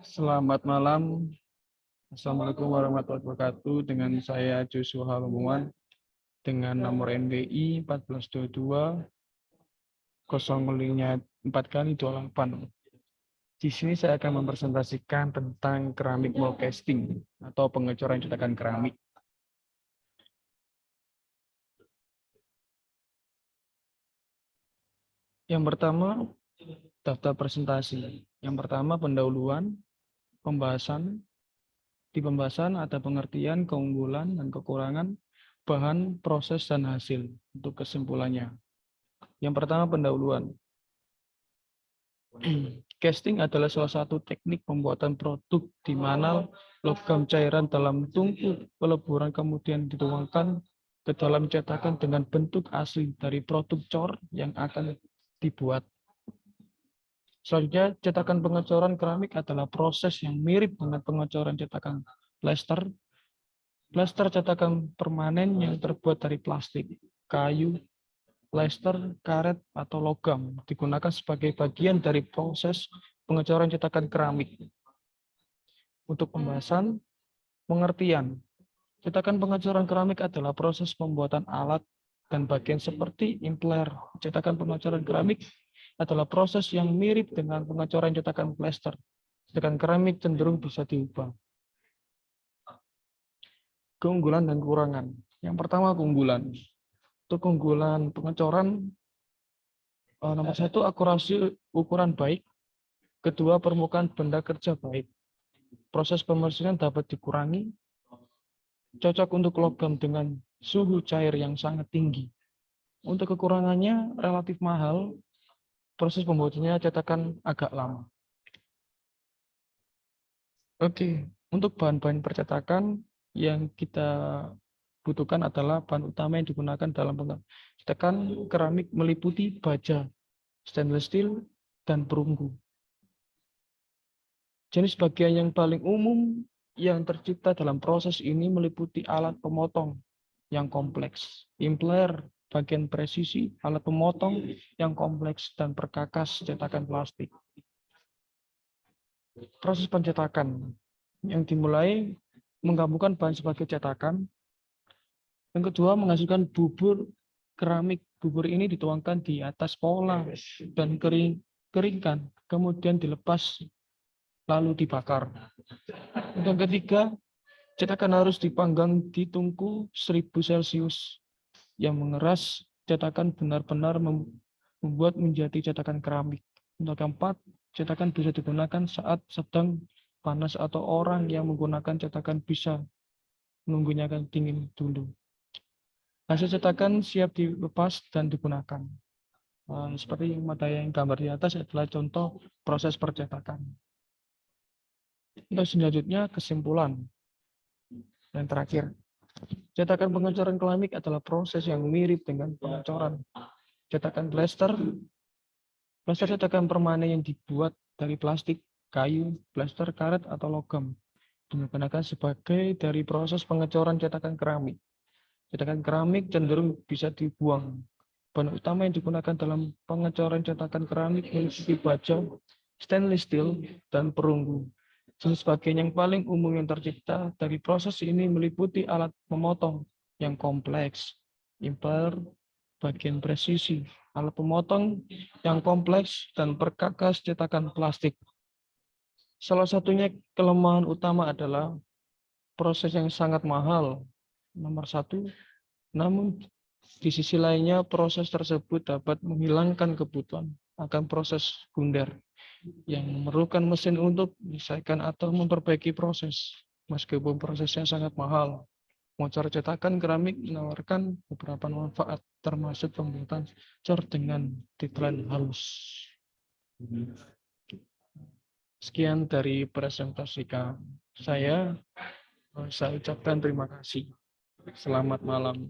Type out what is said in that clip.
Selamat malam. Assalamualaikum warahmatullahi wabarakatuh. Dengan saya Joshua Halumuan dengan nomor NBI 1422 0 4 kali 28. Di sini saya akan mempresentasikan tentang keramik mold casting atau pengecoran cetakan keramik. Yang pertama, daftar presentasi. Yang pertama, pendahuluan, pembahasan. Di pembahasan ada pengertian, keunggulan, dan kekurangan, bahan, proses, dan hasil. Untuk kesimpulannya. Yang pertama, pendahuluan. Casting adalah salah satu teknik pembuatan produk di mana logam cairan dalam tungku peleburan kemudian dituangkan ke dalam cetakan dengan bentuk asli dari produk cor yang akan dibuat. Selanjutnya, cetakan pengecoran keramik adalah proses yang mirip dengan pengecoran cetakan plester. Plester cetakan permanen yang terbuat dari plastik, kayu, plester, karet, atau logam digunakan sebagai bagian dari proses pengecoran cetakan keramik. Untuk pembahasan, pengertian. Cetakan pengecoran keramik adalah proses pembuatan alat dan bagian seperti impler. Cetakan pengecoran keramik adalah proses yang mirip dengan pengecoran cetakan plester. Cetakan keramik cenderung bisa diubah. Keunggulan dan kekurangan. Yang pertama, keunggulan. Untuk keunggulan pengecoran, nomor 1, akurasi ukuran baik. Kedua, permukaan benda kerja baik. Proses pembersihan dapat dikurangi. Cocok untuk logam dengan suhu cair yang sangat tinggi. Untuk kekurangannya relatif mahal. Proses pembuatannya cetakan agak lama. Oke, untuk bahan-bahan percetakan yang kita butuhkan adalah bahan utama yang digunakan dalam cetakan keramik meliputi baja, stainless steel, dan perunggu. Jenis bagian yang paling umum yang tercipta dalam proses ini meliputi alat pemotong yang kompleks, impler, bagian presisi, alat pemotong yang kompleks, dan perkakas cetakan plastik. Proses pencetakan yang dimulai menggabungkan bahan sebagai cetakan. Yang kedua, menghasilkan bubur keramik. Bubur ini dituangkan di atas pola dan keringkan, kemudian dilepas lalu dibakar. Yang ketiga, cetakan harus dipanggang di tungku 1000 Celcius yang mengeras cetakan benar-benar membuat menjadi cetakan keramik. Untuk keempat, cetakan bisa digunakan saat sedang panas atau orang yang menggunakan cetakan bisa menunggunya akan dingin dulu. Hasil cetakan siap dilepas dan digunakan. Seperti yang gambar di atas adalah contoh proses percetakan. Untuk selanjutnya, kesimpulan. Yang terakhir, cetakan pengecoran keramik adalah proses yang mirip dengan pengecoran cetakan plester. Plester cetakan permanen yang dibuat dari plastik, kayu, plester, karet, atau logam. Digunakan sebagai dari proses pengecoran cetakan keramik. Cetakan keramik cenderung bisa dibuang. Bahan utama yang digunakan dalam pengecoran cetakan keramik meliputi baja, stainless steel, dan perunggu. Jenis bagian yang paling umum yang tercipta dari proses ini meliputi alat memotong yang kompleks, impler, bagian presisi, alat pemotong yang kompleks, dan perkakas cetakan plastik. Salah satunya kelemahan utama adalah proses yang sangat mahal, nomor 1. Namun di sisi lainnya proses tersebut dapat menghilangkan kebutuhan akan proses bundar yang memerlukan mesin untuk menyelesaikan atau memperbaiki proses. Meskipun prosesnya sangat mahal, pengecoran cetakan keramik menawarkan beberapa manfaat, termasuk pembuatan cor dengan deadline halus. Sekian dari presentasi saya. Saya ucapkan terima kasih. Selamat malam.